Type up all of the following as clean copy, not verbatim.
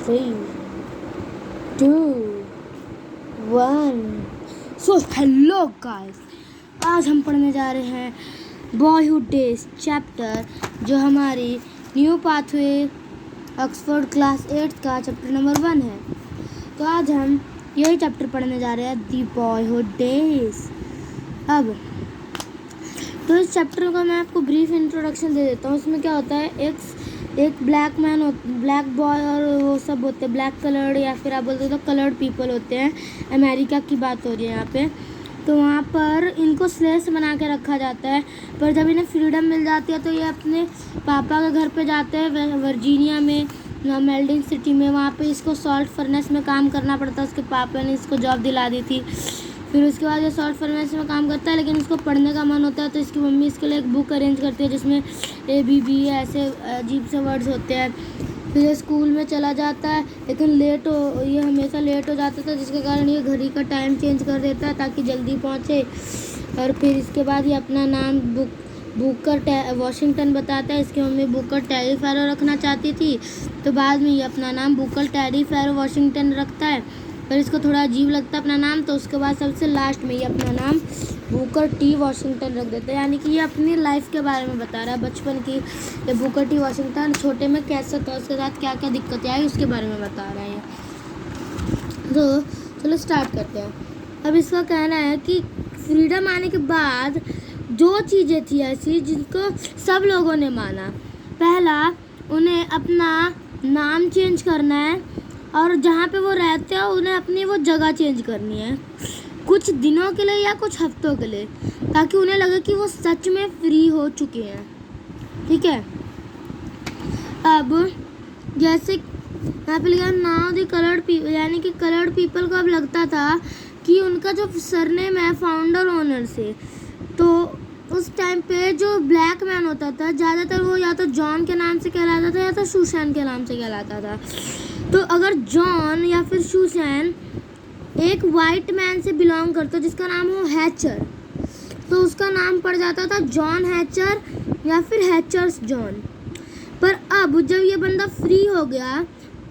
3, 2, 1। So hello guys, आज हम पढ़ने जा रहे हैं बॉयहुड डेज चैप्टर, जो हमारी न्यू पाथवे ऑक्सफोर्ड क्लास 8 का चैप्टर नंबर 1 है। तो आज हम यही चैप्टर पढ़ने जा रहे हैं, दी बॉयहुड डेज। अब तो इस चैप्टर का मैं आपको ब्रीफ इंट्रोडक्शन दे देता हूँ। उसमें क्या होता है, एक ब्लैक मैन, ब्लैक बॉय और वो सब होते हैं, ब्लैक कलर्ड या फिर आप बोलते हो तो कलर्ड पीपल होते हैं। अमेरिका की बात हो रही है यहाँ पे। तो वहाँ पर इनको स्लेव्स बना के रखा जाता है, पर जब इन्हें फ्रीडम मिल जाती है तो ये अपने पापा के घर पे जाते हैं वर्जीनिया में, मेल्डिंग सिटी में। वहाँ पे इसको सॉल्ट फर्नेस में काम करना पड़ता है, उसके पापा ने इसको जॉब दिला दी थी। फिर उसके बाद ये सॉल्ट फर्नेस में काम करता है, लेकिन इसको पढ़ने का मन होता है तो इसकी मम्मी इसके लिए एक बुक अरेंज करती है जिसमें ABB ऐसे अजीब से वर्ड्स होते हैं। फिर ये स्कूल में चला जाता है, लेकिन ये हमेशा लेट हो जाता था, जिसके कारण ये घड़ी का टाइम चेंज कर देता है ताकि जल्दी पहुँचे। और फिर इसके बाद ये अपना नाम बुकर वॉशिंगटन बताता है। इसकी मम्मी बुकर टेरी फैरो रखना चाहती थी, तो बाद में ये अपना नाम बुकर टेरी फैरो वॉशिंगटन रखता है। पर इसको थोड़ा अजीब लगता है अपना नाम, तो उसके बाद सबसे लास्ट में ये अपना नाम बुकर टी वॉशिंगटन रख देता है। यानी कि ये अपनी लाइफ के बारे में बता रहा है, बचपन की। ये बुकर टी वॉशिंगटन छोटे में कैसा था, उसके साथ क्या क्या दिक्कतें आई, उसके बारे में बता रहा है। तो चलो स्टार्ट करते हैं। अब इसका कहना है कि फ्रीडम आने के बाद दो चीज़ें थी ऐसी जिनको सब लोगों ने माना। पहला, उन्हें अपना नाम चेंज करना है, और जहाँ पे वो रहते हैं उन्हें अपनी वो जगह चेंज करनी है, कुछ दिनों के लिए या कुछ हफ्तों के लिए, ताकि उन्हें लगे कि वो सच में फ्री हो चुके हैं। ठीक है। अब जैसे यहाँ पे लिखा नाउ द कलर्ड पीपल, यानी कि कलर्ड पीपल को अब लगता था कि उनका जो सरनेम है फाउंडर ओनर से, तो उस टाइम पे जो ब्लैक मैन होता था ज़्यादातर वो या तो जॉन के नाम से कहलाता था या तो सुसैन के नाम से कहलाता था। तो अगर जॉन या फिर सुसैन एक वाइट मैन से बिलोंग करता जिसका नाम हो हैचर, तो उसका नाम पड़ जाता था जॉन हैचर या फिर हैचर्स जॉन। पर अब जब ये बंदा फ्री हो गया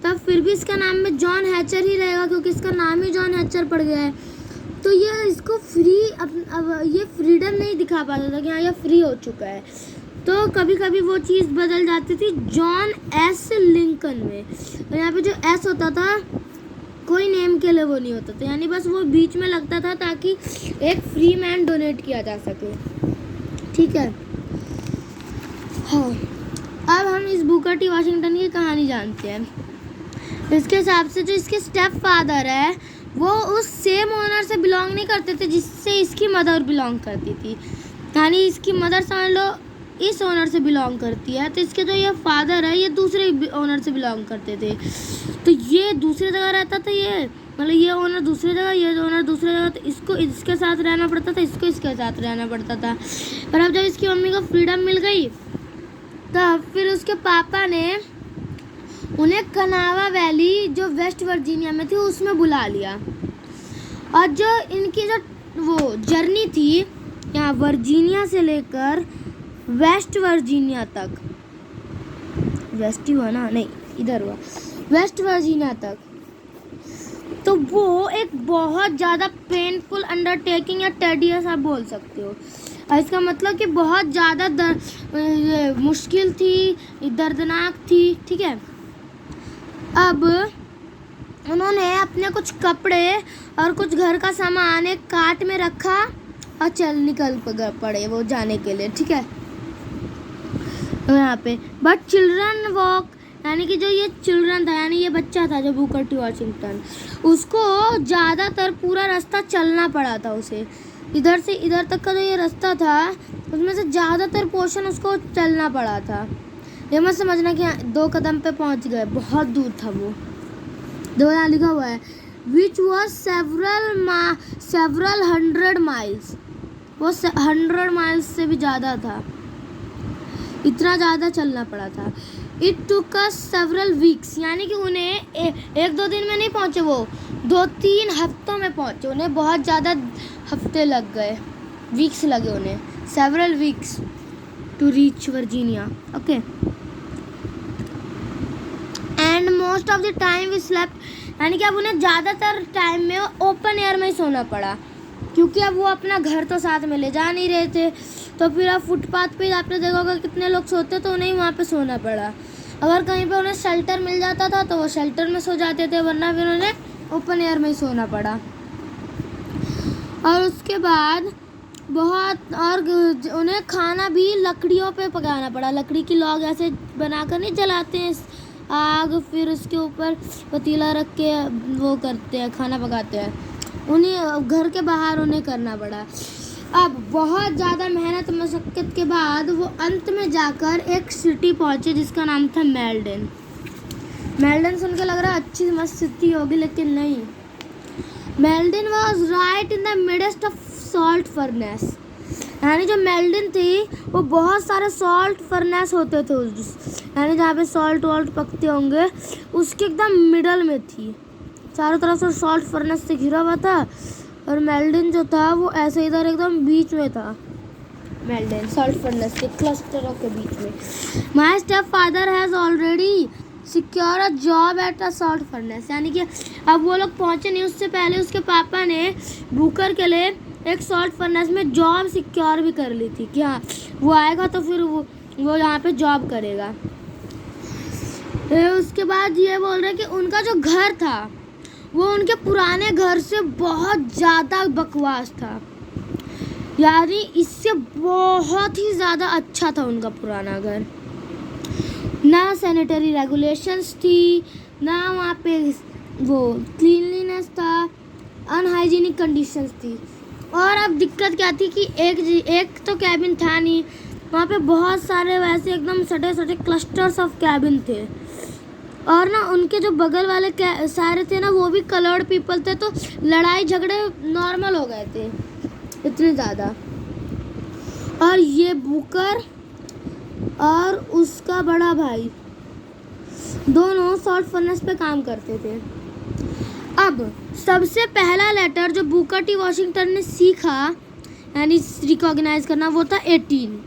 तब फिर भी इसका नाम में जॉन हैचर ही रहेगा, क्योंकि इसका नाम ही जॉन हैचर पड़ गया है। तो ये इसको अब ये फ्रीडम नहीं दिखा पाता था कि हाँ ये फ्री हो चुका है। तो कभी कभी वो चीज़ बदल जाती थी जॉन एस लिंकन में, और यहाँ पे जो एस होता था कोई नेम के लिए वो नहीं होता था, यानी बस वो बीच में लगता था ताकि एक फ्री मैन डोनेट किया जा सके। ठीक है। हाँ, अब हम इस बुकर टी वॉशिंगटन की कहानी जानते हैं। इसके हिसाब से जो इसके स्टेप फादर है वो उस सेम ओनर से बिलोंग नहीं करते थे जिससे इसकी मदर बिलोंग करती थी, यानी इसकी मदर समझ लो इस ओनर से बिलोंग करती है, तो इसके जो ये फादर है ये दूसरे ओनर से बिलोंग करते थे। तो ये दूसरी जगह रहता था, ये मतलब ये ओनर दूसरी जगह, ये ओनर दूसरी जगह, तो इसको इसके साथ रहना पड़ता था, इसको इसके साथ रहना पड़ता था। पर अब जब इसकी मम्मी को फ्रीडम मिल गई तब फिर उसके पापा ने उन्हें कनावा वैली जो वेस्ट वर्जीनिया में थी उसमें बुला लिया, और जो इनकी जो वो जर्नी थी यहाँ वर्जीनिया से लेकर वेस्ट वर्जीनिया तक, वेस्ट ही हुआ ना, नहीं इधर हुआ वेस्ट वर्जीनिया तक, तो वो एक बहुत ज़्यादा पेनफुल अंडरटेकिंग या टेडियस आप बोल सकते हो। इसका मतलब कि बहुत ज़्यादा मुश्किल थी, दर्दनाक थी। ठीक है। अब उन्होंने अपने कुछ कपड़े और कुछ घर का सामान एक कार्ट में रखा और निकल पड़े वो जाने के लिए। ठीक है। तो यहाँ पे बट चिल्ड्रन वॉक, यानी कि जो ये चिल्ड्रन था, यानी ये बच्चा था जो बुकर टी वॉशिंगटन, उसको ज़्यादातर पूरा रास्ता चलना पड़ा था उसे। इधर से इधर तक का जो ये रास्ता था उसमें से ज़्यादातर पोर्शन उसको चलना पड़ा था। ये मत समझना कि 2 कदम पे पहुंच गए, बहुत दूर था वो। दो यहाँ लिखा हुआ है विच वॉज सेवरल 100 माइल्स, वो 100 माइल्स से भी ज़्यादा था, इतना ज़्यादा चलना पड़ा था। It took us several weeks, यानी कि उन्हें 1-2 दिन में नहीं पहुँचे, वो 2-3 हफ्तों में पहुँचे, उन्हें बहुत ज़्यादा हफ्ते लग गए, वीक्स लगे उन्हें, several weeks to reach Virginia. Okay. And most of the time we slept, यानी कि अब उन्हें ज़्यादातर टाइम में ओपन एयर में ही सोना पड़ा, क्योंकि अब वो अपना घर तो साथ में ले जा नहीं रहे थे। तो फिर अब फुटपाथ पे आपने देखा होगा कितने लोग सोते, तो उन्हें वहाँ पे सोना पड़ा। अगर कहीं पे उन्हें शेल्टर मिल जाता था तो वो शेल्टर में सो जाते थे, वरना फिर उन्हें ओपन एयर में ही सोना पड़ा। और उसके बाद बहुत और उन्हें खाना भी लकड़ियों पे पकाना पड़ा। लकड़ी की लॉग ऐसे बनाकर नहीं जलाते हैं आग, फिर उसके ऊपर पतीला रख के वो करते हैं, खाना पकाते हैं। उन्हें घर के बाहर उन्हें करना पड़ा। अब बहुत ज़्यादा मेहनत मशक्क़त के बाद वो अंत में जाकर एक सिटी पहुँचे जिसका नाम था मेल्डन। मेल्डन सुन के लग रहा है अच्छी मस्त सिटी होगी, लेकिन नहीं। Meldon was right in the midst of salt furnace, यानी जो मेल्डन थी वो बहुत सारे सॉल्ट फर्नेस होते थे यानी जहाँ पे सॉल्ट वॉल्ट पकते होंगे उसके एकदम मिडल में थी। चारों तरफ से सॉल्ट फर्नेस से घिरा हुआ था और मेल्डन जो था वो ऐसे इधर एकदम बीच में था। मेल्डन सॉल्ट फर्नेस के क्लस्टरों के बीच में। माई step father has already secure a job at a salt furnace, यानी कि अब वो लोग पहुँचे नहीं, उससे पहले उसके पापा ने बुकर के लिए एक सॉल्ट फर्नेस में जॉब सिक्योर भी कर ली थी कि हाँ वो आएगा तो फिर वो यहाँ पे जॉब करेगा। उसके बाद ये बोल रहे कि उनका जो घर था वो उनके पुराने घर से बहुत ज़्यादा बकवास था, यानी इससे बहुत ही ज़्यादा अच्छा था उनका पुराना घर। ना सैनिटरी रेगुलेशंस थी, ना वहाँ पे वो क्लीनलीनेस था, अनहाइजीनिक कंडीशंस थी। और अब दिक्कत क्या थी कि एक तो कैबिन था नहीं, वहाँ पे बहुत सारे वैसे एकदम सटे सटे क्लस्टर्स ऑफ कैबिन थे। और ना उनके जो बगल वाले सारे थे ना वो भी कलर्ड पीपल थे, तो लड़ाई झगड़े नॉर्मल हो गए थे इतने ज़्यादा। और ये बुकर और उसका बड़ा भाई दोनों सॉल्ट फर्नेस पे काम करते थे। अब सबसे पहला लेटर जो बुकर टी वॉशिंगटन ने सीखा यानी रिकॉग्नाइज करना, वो था 18,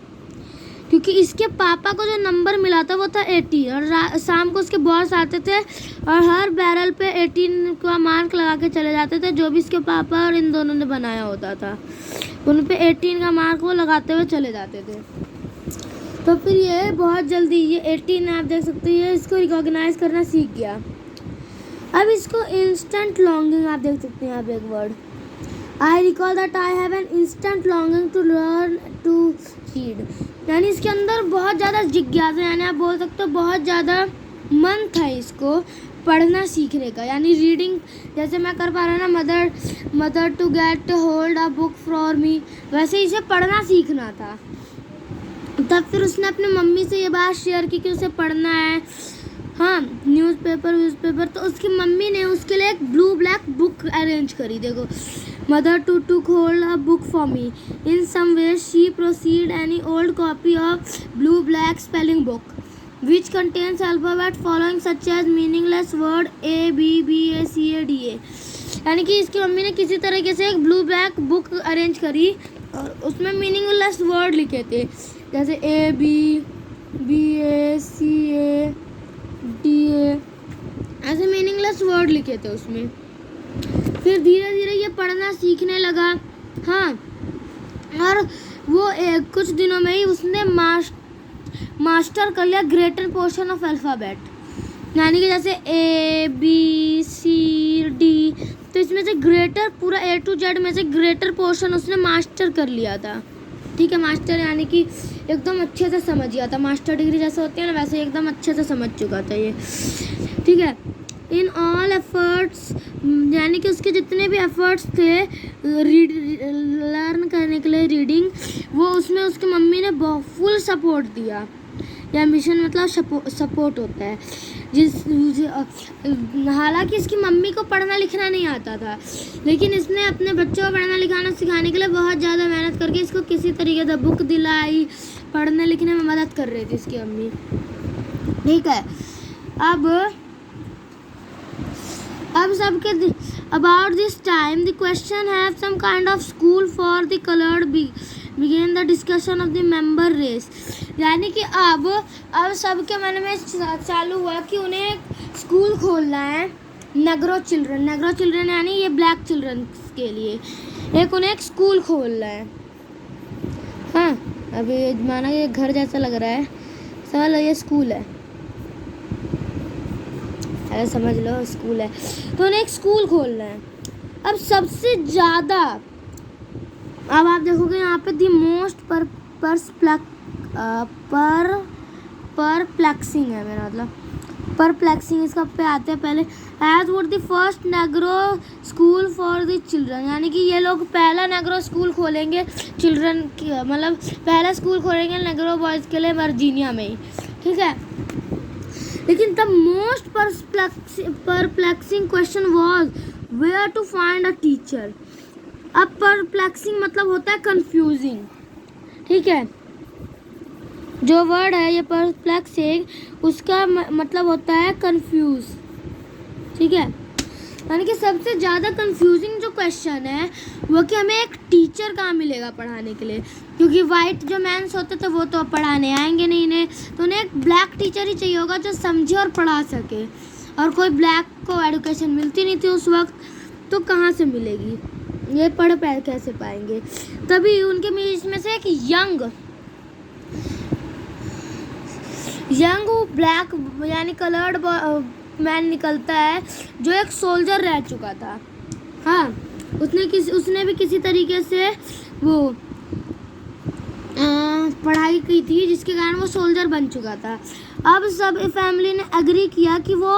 क्योंकि इसके पापा को जो नंबर मिला था वो था 80 और शाम को उसके बॉस आते थे और हर बैरल पे 18 का मार्क लगा के चले जाते थे, जो भी इसके पापा और इन दोनों ने बनाया होता था उन पे 18 का मार्क वो लगाते हुए चले जाते थे। तो फिर ये बहुत जल्दी ये 18 आप देख सकते हैं इसको रिकॉग्नाइज करना सीख गया। अब इसको इंस्टेंट लॉन्गिंग आप देख सकते हैं यहाँ पे एक word, I recall that I have an instant longing to learn to read, यानी इसके अंदर बहुत ज़्यादा जिज्ञासा, यानी आप बोल सकते हो बहुत ज़्यादा मन था इसको पढ़ना सीखने का, यानी रीडिंग जैसे मैं कर पा रहा ना mother to get hold a book for me, वैसे इसे पढ़ना सीखना था। तब फिर उसने अपनी मम्मी से ये बात शेयर की कि उसे पढ़ना है, हाँ न्यूज़पेपर, तो उसकी मम्मी ने उसके लिए एक ब्लू ब्लैक बुक अरेंज करी। देखो, mother to took hold a book for me. In some ways she proceeded any old copy of blue black spelling book which contains alphabet following such as meaningless word A B B A C A D A, यानी कि इसकी mummy ने किसी तरीके से एक blue black book arrange करी और उसमें मीनिंगलेस वर्ड लिखे थे, जैसे A B B A C A D A, ऐसे मीनिंगलेस वर्ड लिखे थे उसमें। फिर धीरे धीरे ये पढ़ना सीखने लगा, हाँ, और वो कुछ दिनों में ही उसने मास्टर कर लिया ग्रेटर पोर्शन ऑफ अल्फ़ाबेट, यानी कि जैसे A B C D, तो इसमें से ग्रेटर पूरा A to Z में से ग्रेटर पोर्शन उसने मास्टर कर लिया था। ठीक है, मास्टर यानी कि एकदम अच्छे से समझ गया था, मास्टर डिग्री जैसे होती है ना वैसे एकदम अच्छे से समझ चुका था ये। ठीक है, इन ऑल एफर्ट्स, यानी कि उसके जितने भी एफर्ट्स थे लर्न करने के लिए रीडिंग, वो उसमें उसकी मम्मी ने फुल सपोर्ट दिया। या मिशन मतलब सपोर्ट होता है हालांकि इसकी मम्मी को पढ़ना लिखना नहीं आता था, लेकिन इसने अपने बच्चों को पढ़ना लिखाना सिखाने के लिए बहुत ज़्यादा मेहनत करके इसको किसी तरीके से बुक दिलाई, पढ़ने लिखने में मदद कर रही थी इसकी मम्मी। ठीक है, अब सबके about this time the question have some kind of school for the coloured began the discussion of the member race, यानी कि अब सबके मन में चालू हुआ कि उन्हें स्कूल खोलना है नेग्रो चिल्ड्रन यानी ये ब्लैक चिल्ड्रन के लिए उन्हें एक स्कूल खोलना है। हाँ, अभी माना ये घर जैसा लग रहा है, समझ लो ये स्कूल है, अरे समझ लो स्कूल है, तो उन्हें एक स्कूल खोलना है। अब सबसे ज़्यादा, अब आप देखोगे यहाँ पे दी मोस्ट परप्लेक्सिंग है, मेरा मतलब परप्लेक्सिंग इसका पे आते हैं पहले, as would the first Negro school for the children, यानी कि ये लोग पहला नेग्रो स्कूल खोलेंगे चिल्ड्रन की, मतलब पहला स्कूल खोलेंगे नेग्रो बॉयज़ के लिए वर्जीनिया में ही, ठीक है। लेकिन the most perplexing question was where to find a teacher. अब परप्लेक्सिंग मतलब होता है कंफ्यूजिंग, ठीक है। जो वर्ड है ये परप्लेक्सिंग, उसका मतलब होता है कंफ्यूज, ठीक है। यानी कि सबसे ज़्यादा कंफ्यूजिंग जो क्वेश्चन है वो कि हमें एक टीचर कहाँ मिलेगा पढ़ाने के लिए, क्योंकि वाइट जो मैंस होते थे वो तो पढ़ाने आएंगे नहीं इन्हें, तो उन्हें एक ब्लैक टीचर ही चाहिए होगा जो समझे और पढ़ा सके, और कोई ब्लैक को एजुकेशन मिलती नहीं थी उस वक्त, तो कहाँ से मिलेगी, ये पढ़ कैसे पाएंगे। तभी उनके बीच में से एक यंग ब्लैक यानी कलर्ड मैन निकलता है, जो एक सोल्जर रह चुका था। हाँ, उसने भी किसी तरीके से वो पढ़ाई की थी, जिसके कारण वो सोल्जर बन चुका था। अब सब फैमिली ने एग्री किया कि वो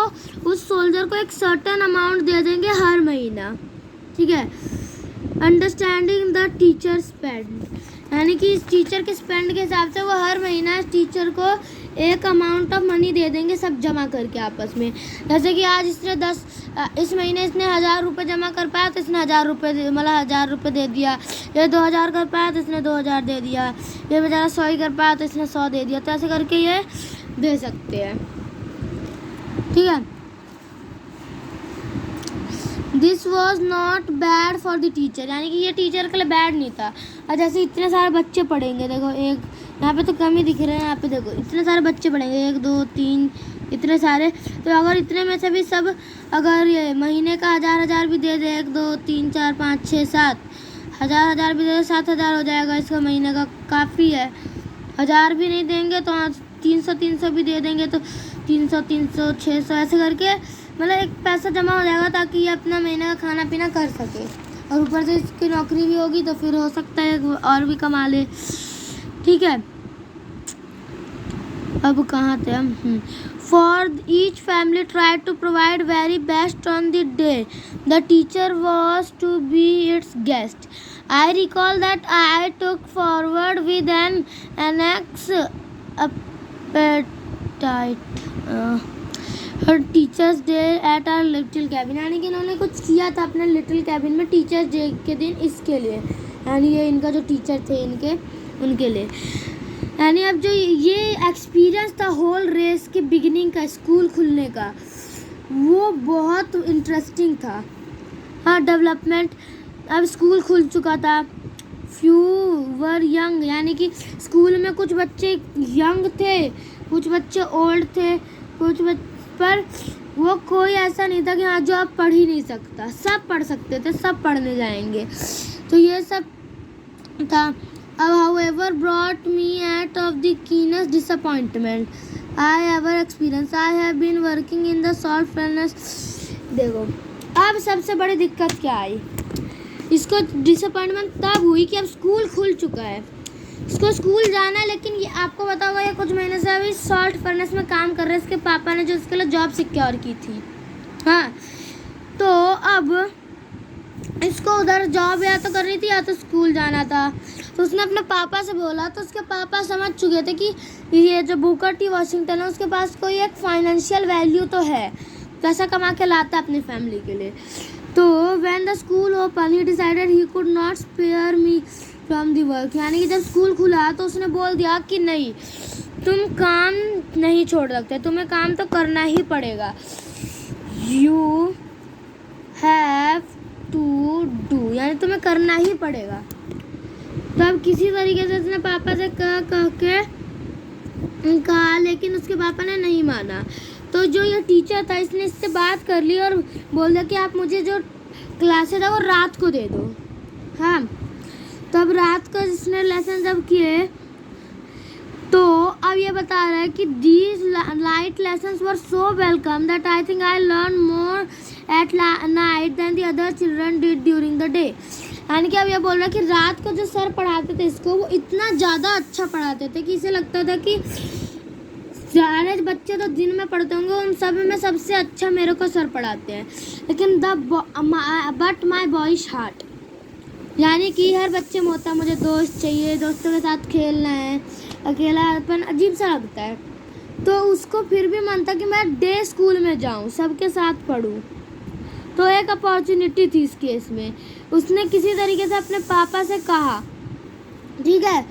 उस सोल्जर को एक सर्टेन अमाउंट दे देंगे हर महीना, ठीक है। अंडरस्टैंडिंग द टीचर स्पेंड, यानी कि इस टीचर के स्पेंड के हिसाब से वो हर महीना इस टीचर को एक अमाउंट ऑफ मनी दे देंगे, सब जमा करके आपस में। जैसे कि आज इसने इस महीने इसने 1000 रुपये जमा कर पाया तो इसने 1000 रुपये, मतलब 1000 रुपये दे दिया। ये 2000 कर पाया तो इसने 2000 दे दिया। ये बेचारा 100 ही कर पाया तो इसने 100 दे दिया। तो ऐसे करके ये दे सकते हैं, ठीक है। This was not bad for the teacher, यानी कि ये टीचर के लिए बैड नहीं था। और जैसे इतने सारे बच्चे पढ़ेंगे, देखो एक यहाँ पे तो कम ही दिख रहे हैं, यहाँ पे देखो इतने सारे बच्चे पढ़ेंगे, 1 2 3 इतने सारे, तो अगर इतने में से भी सब अगर ये महीने का 1000 भी दे दे, 1 2 3 4 5 6 7 1000 भी दे दे, 7000 हो जाएगा इसका महीने का, काफ़ी है। 1000 भी नहीं देंगे तो 300 भी दे देंगे तो 300 600 ऐसे करके मतलब एक पैसा जमा हो जाएगा, ताकि ये अपना महीने का खाना पीना कर सके। और ऊपर से इसकी नौकरी भी होगी तो फिर हो सकता है और भी कमा ले, ठीक है। अब कहाँ थे हम? For each family try to provide very best on the day the teacher was to be its guest. I recall that I took forward with an annex her teacher's day at our little cabin, यानी कि इन्होंने कुछ किया था अपने little cabin में teacher's day के दिन इसके लिए, यानी ये इनका जो टीचर थे उनके लिए। यानी अब जो ये एक्सपीरियंस था होल रेस के बिगिनिंग का, स्कूल खुलने का, वो बहुत इंटरेस्टिंग था। हाँ, डेवलपमेंट, अब स्कूल खुल चुका था। फ्यू वर यंग, यानी कि स्कूल में कुछ बच्चे यंग थे, कुछ बच्चे ओल्ड थे, पर वो कोई ऐसा नहीं था कि हाँ जो आप पढ़ ही नहीं सकता, सब पढ़ सकते थे, सब पढ़ने जाएंगे, तो ये सब था। अब however brought me out of the keenest disappointment I ever experienced. I have been working in the salt furnace. देखो अब सबसे बड़ी दिक्कत क्या आई, इसको डिसअपॉइंटमेंट तब हुई कि अब स्कूल खुल चुका है, इसको स्कूल जाना है, लेकिन ये आपको पता होगा ये कुछ महीने से अभी सॉल्ट फर्नेस में काम कर रहे हैं इसके पापा ने, जो इसके लिए जॉब सिक्योर की थी। हाँ, तो अब इसको उधर जॉब या तो करनी थी या तो स्कूल जाना था, तो उसने अपने पापा से बोला, तो उसके पापा समझ चुके थे कि ये जो बुकर टी वॉशिंगटन है उसके पास कोई एक फाइनेंशियल वैल्यू तो है, पैसा कमा के लाता है अपनी फैमिली के लिए। तो when the school open he decided he could not spare me from the work, यानी कि जब स्कूल खुला तो उसने बोल दिया कि नहीं, तुम काम नहीं छोड़ सकते, तुम्हें काम तो करना ही पड़ेगा, यू हैव टू डू, यानी तुम्हें करना ही पड़ेगा। तो अब किसी तरीके से उसने पापा से कह के कहा, लेकिन उसके पापा ने नहीं माना। तो जो ये टीचर था इसने इससे बात कर ली और बोल दिया कि आप मुझे जो क्लासेस है वो रात को दे दो। हाँ, तब रात को इसने लेसन जब किए तो अब ये बता रहा है कि these light lessons were so welcome that I think I learn more at night than the other children did during the day. यानी कि अब ये बोल रहा है कि रात को जो सर पढ़ाते थे इसको वो इतना ज़्यादा अच्छा पढ़ाते थे कि इसे लगता था कि सारे बच्चे तो दिन में पढ़ते होंगे, उन सब में सबसे अच्छा मेरे को सर पढ़ाते हैं। लेकिन बट माई बॉयज हार्ट, यानी कि हर बच्चे में होता है मुझे दोस्त चाहिए, दोस्तों के साथ खेलना है, अकेलापन अजीब सा लगता है। तो उसको फिर भी मन था कि मैं डे स्कूल में जाऊं, सबके साथ पढूं। तो एक अपॉर्चुनिटी थी इस केस में। उसने किसी तरीके से अपने पापा से कहा, ठीक है,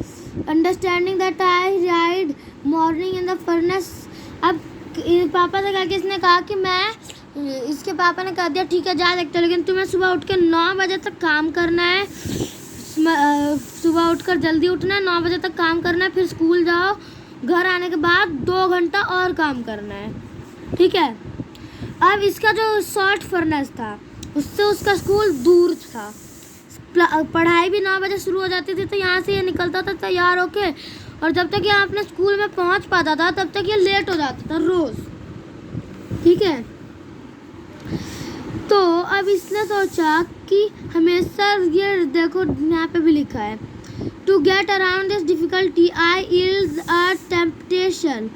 understanding that I ride morning in the furnace. अब पापा से कहा कि इसने कहा कि मैं, इसके पापा ने कह दिया ठीक है जा सकते हो, लेकिन तुम्हें सुबह उठ के 9 बजे तक काम करना है। सुबह उठकर जल्दी उठना है, 9 बजे तक काम करना है, फिर स्कूल जाओ, घर आने के बाद 2 घंटा और काम करना है, ठीक है। अब इसका जो शॉर्ट फर्नेस था उससे उसका स्कूल दूर था, पढ़ाई भी 9 बजे शुरू हो जाती थी, तो यहाँ से ये निकलता था तैयार होके, और जब तक ये अपने स्कूल में पहुँच पाता था तब तक ये लेट हो जाता था रोज़, ठीक है। तो अब इसने सोचा कि हमेशा, ये देखो यहाँ पे भी लिखा है, to get around this difficulty I yield a temptation.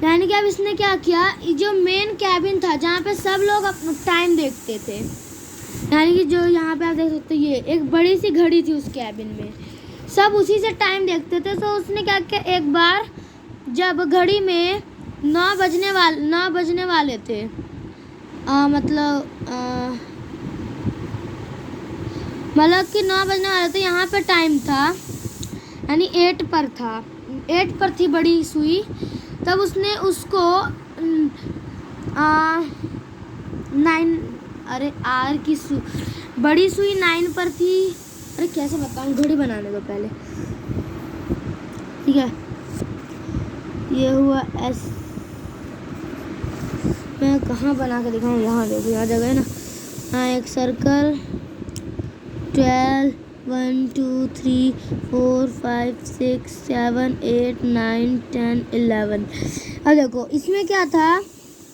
यानी कि अब इसने क्या किया, जो मेन कैबिन था जहाँ पे सब लोग टाइम देखते थे, यानी कि जो यहाँ पे आप देख सकते हो, ये एक बड़ी सी घड़ी थी उस कैबिन में, सब उसी से टाइम देखते थे। तो उसने क्या किया, एक बार जब घड़ी में 9 बजने वाले थे, मतलब कि 9 बजने वाले थे, यहाँ पे टाइम था, यानी 8 पर था, 8 पर थी बड़ी सुई। तब उसने उसको 9, अरे आर की बड़ी सुई 9 पर थी। अरे कैसे बताऊँ, घड़ी बनाने दो पहले, ठीक है। ये हुआ एस, मैं कहाँ बना के दिखाऊँ, यहाँ देखो, यहाँ जगह है ना, हाँ, एक सर्कल, 12, 1 2 3 4 5 6 7 8 9 10 11। अब देखो इसमें क्या था,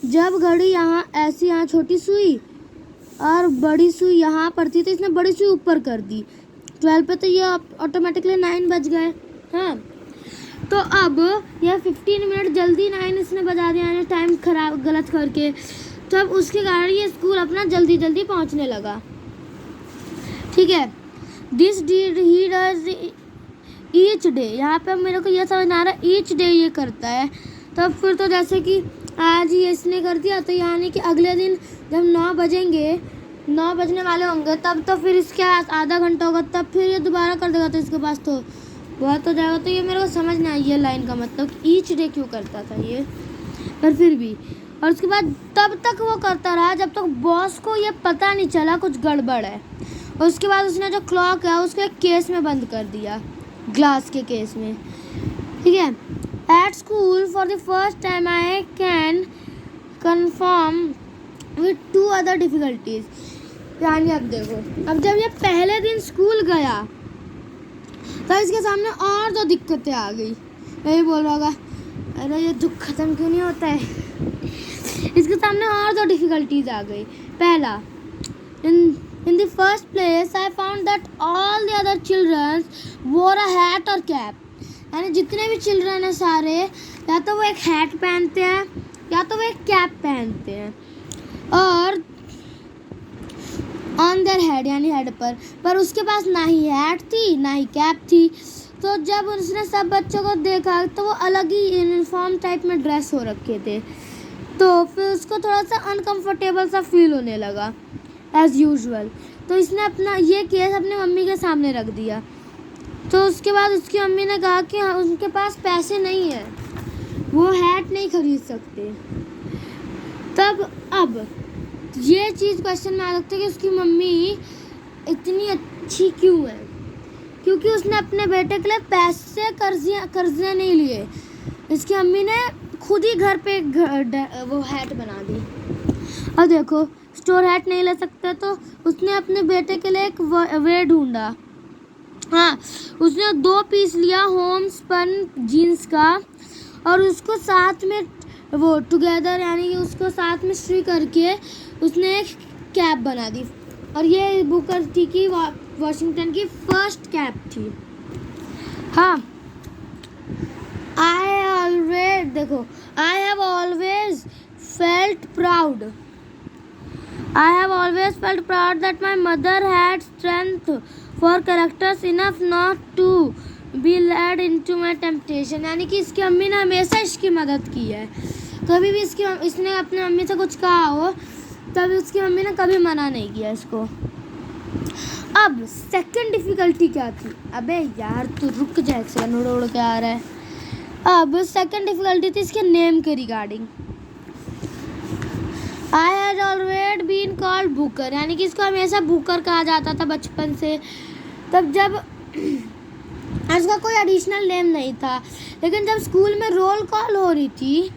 जब घड़ी यहाँ ऐसी, यहाँ छोटी सुई और बड़ी सुई यहाँ पर थी, तो इसने बड़ी सुई ऊपर कर दी 12 पे, तो ये ऑटोमेटिकली 9 बज गए। हाँ, तो अब यह 15 मिनट जल्दी 9 इसने बजा दिया, यानी टाइम खराब गलत करके। तो अब उसके कारण ये स्कूल अपना जल्दी जल्दी पहुँचने लगा, ठीक है। This deed he does each day, यहाँ पे मेरे को यह समझ आ रहा है ईच डे ये करता है। तब फिर तो जैसे कि आज ही इसने कर दिया, तो यानी कि अगले दिन जब 9 बजेंगे, 9 बजने वाले होंगे, तब तो फिर इसके आधा घंटा होगा, तब फिर ये दोबारा कर देगा, तो इसके पास तो बहुत हो जाएगा। तो ये मेरे को समझ नहीं आई ये लाइन का मतलब, ईच डे क्यों करता था ये, पर फिर भी। और उसके बाद तब तक वो करता रहा जब तक बॉस को ये पता नहीं चला कुछ गड़बड़ है। और उसके बाद उसने जो क्लॉक है उसको एक केस में बंद कर दिया, ग्लास के केस में, ठीक है। At school for the first time I can confirm with 2 other difficulties. यानी अब देखो, अब जब ये पहले दिन स्कूल गया तो इसके सामने और 2 दिक्कतें आ गई। यही बोल रहा होगा, अरे ये दुख ख़त्म क्यों नहीं होता है। इसके सामने और 2 डिफ़िकल्टीज आ गई। पहला, In the first place, I found that all the other children wore a hat or cap. यानी जितने भी चिल्ड्रन हैं सारे, या तो वो एक हैट पहनते हैं या तो वो एक कैप पहनते हैं, और ऑन देयर हेड यानी हेड पर उसके पास ना ही हैट थी ना ही कैप थी। तो जब उसने सब बच्चों को देखा तो वो अलग ही यूनिफॉर्म टाइप में ड्रेस हो रखे थे, तो फिर उसको थोड़ा सा अनकंफर्टेबल सा फील होने लगा एज़ यूजुअल। तो इसने अपना ये केस अपनी मम्मी के सामने रख दिया। तो उसके बाद उसकी मम्मी ने कहा कि हाँ, उनके पास पैसे नहीं है, वो हैट नहीं खरीद सकते। तब अब ये चीज़ क्वेश्चन में आ सकती है कि उसकी मम्मी इतनी अच्छी क्यों है, क्योंकि उसने अपने बेटे के लिए पैसे कर्जे नहीं लिए। इसकी मम्मी ने खुद ही घर पे वो हैट बना दी। और देखो स्टोर हैट नहीं ले सकते तो उसने अपने बेटे के लिए एक वे ढूंढा। हाँ, उसने 2 पीस लिया होमस्पन जीन्स का और उसको साथ में वो टुगेदर यानी कि उसको साथ में स्ट्री करके उसने एक कैप बना दी। और ये बुकर टी की वॉशिंगटन की फर्स्ट कैप थी। हाँ, I have always felt proud that my mother had strength for characters enough not to be led into my temptation। यानी कि इसकी अम्मी ने हमेशा इसकी मदद की है। कभी भी इसने अपने अम्मी से कुछ कहा हो तभी उसकी मम्मी ने कभी मना नहीं किया इसको। अब सेकंड डिफिकल्टी क्या थी? अबे यार तू रुक जा, एक सेकंड, उड़ के आ रहा है। अब सेकंड डिफिकल्टी थी इसके नेम के regarding. I had always been called Booker, यानी कि इसको हमेशा बुकर कहा जाता था बचपन से। तब जब इसका कोई एडिशनल नेम नहीं था, लेकिन जब स्कूल में रोल कॉल हो रही थी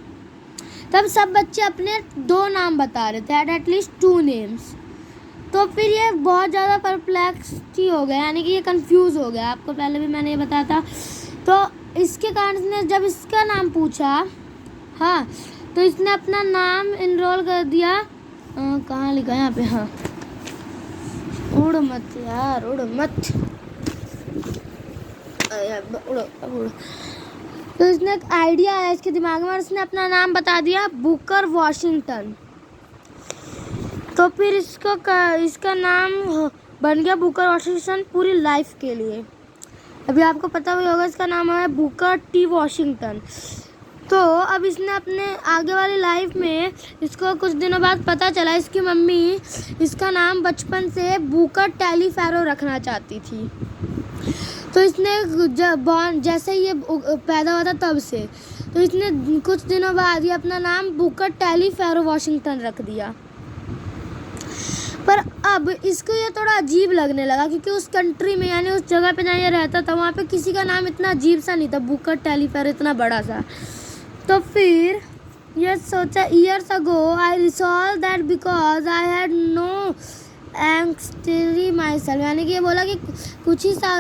तब सब बच्चे अपने 2 नाम बता रहे थे, एटलीस्ट 2 नेम्स। तो फिर ये बहुत ज़्यादा परप्लेक्सिटी हो गया, यानी कि ये कंफ्यूज हो गया। आपको पहले भी मैंने ये बताया था। तो इसके कारण इसने जब इसका नाम पूछा, हाँ, तो इसने अपना नाम इनरोल कर दिया। कहाँ लिखा है यहाँ पे? हाँ, उड़ मत यार, उड़ मत, उड़ो। तो इसने एक आइडिया आया इसके दिमाग में और इसने अपना नाम बता दिया बुकर वॉशिंगटन। तो फिर इसका नाम बन गया बुकर वॉशिंगटन पूरी लाइफ के लिए। अभी आपको पता भी होगा इसका नाम है बुकर टी वॉशिंगटन। तो अब इसने अपने आगे वाली लाइफ में इसको कुछ दिनों बाद पता चला इसकी मम्मी इसका नाम बचपन से बुकर टेलीफेरो रखना चाहती थी। तो इसने जैसे ही ये पैदा हुआ था तब से, तो इसने कुछ दिनों बाद ही अपना नाम बुकर टेलीफेरो वॉशिंगटन रख दिया। पर अब इसको ये थोड़ा अजीब लगने लगा क्योंकि उस कंट्री में यानी उस जगह पे जहाँ ये रहता था वहाँ पे किसी का नाम इतना अजीब सा नहीं था, बुकर टेलीफेरो इतना बड़ा सा। तो फिर ये सोचा, years ago I resolve that because I had no ancestry myself, यानी कि ये बोला कि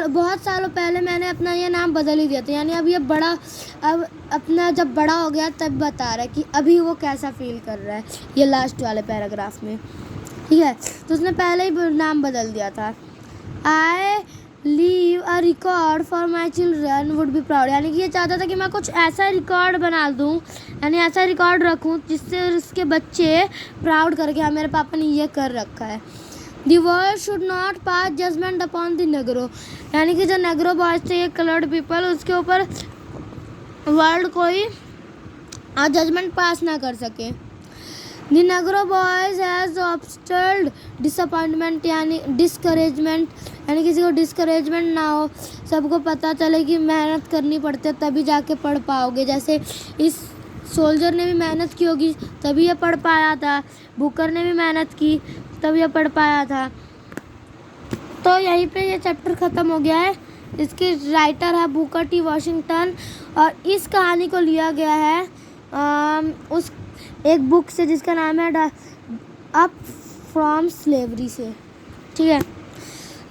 बहुत सालों पहले मैंने अपना ये नाम बदल ही दिया था। यानी अब ये अब अपना जब बड़ा हो गया तब बता रहा है कि अभी वो कैसा फील कर रहा है, ये लास्ट वाले पैराग्राफ में। ठीक है, तो उसने पहले ही नाम बदल दिया था। I leave a record for my children would be proud, यानी कि ये चाहता था कि मैं कुछ ऐसा रिकॉर्ड बना दूँ, यानी ऐसा रिकॉर्ड रखूँ जिससे उसके बच्चे प्राउड करके हाँ मेरे पापा ने ये कर रखा है। The world should not pass judgement upon the Negro, यानी कि जो नेग्रो बॉयज थे ये कलर्ड पीपल, उसके ऊपर वर्ल्ड कोई जजमेंट पास ना कर सके। The Negro boys has absorbed disappointment, यानी डिस्करेजमेंट, यानी किसी को डिस्करेजमेंट ना हो, सबको पता चले कि मेहनत करनी पड़ती है तभी जाके पढ़ पाओगे। जैसे इस सोल्जर ने भी मेहनत की होगी तभी ये पढ़ पाया था, बुकर ने भी मेहनत की तभी ये पढ़ पाया था। तो यहीं पे ये चैप्टर ख़त्म हो गया है। इसके राइटर है बुकर टी वॉशिंगटन और इस कहानी को लिया गया है उस एक बुक से जिसका नाम है अप फ्रॉम स्लेवरी से। ठीक है,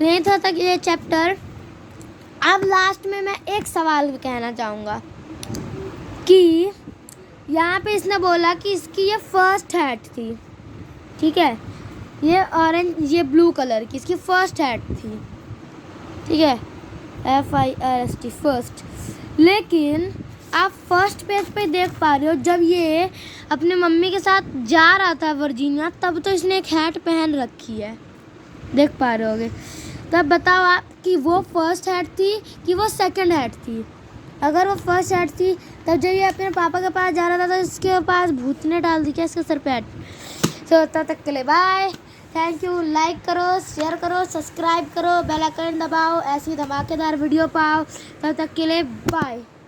नहीं था तक ये चैप्टर। अब लास्ट में मैं एक सवाल कहना चाहूँगा कि यहाँ पे इसने बोला कि इसकी ये फर्स्ट हैट थी। ठीक है, ये ऑरेंज ये ब्लू कलर की इसकी फर्स्ट हैट थी। ठीक है, FIRST फर्स्ट। लेकिन आप फर्स्ट पेज पे देख पा रहे हो जब ये अपने मम्मी के साथ जा रहा था वर्जीनिया तब तो इसने एक हैट पहन रखी है, देख पा रहे होगे। तब बताओ आप कि वो फर्स्ट हैट थी कि वो सेकंड हैट थी। अगर वो फर्स्ट हैट थी तब जब ये अपने पापा के पास जा रहा था तो इसके पास भूत ने डाल दी क्या इसके सर पे हैट। तो तब तक के लिए बाय, थैंक यू। लाइक करो, शेयर करो, सब्सक्राइब करो, बेल आइकन दबाओ, ऐसी धमाकेदार वीडियो पाओ। तब तक के लिए बाय।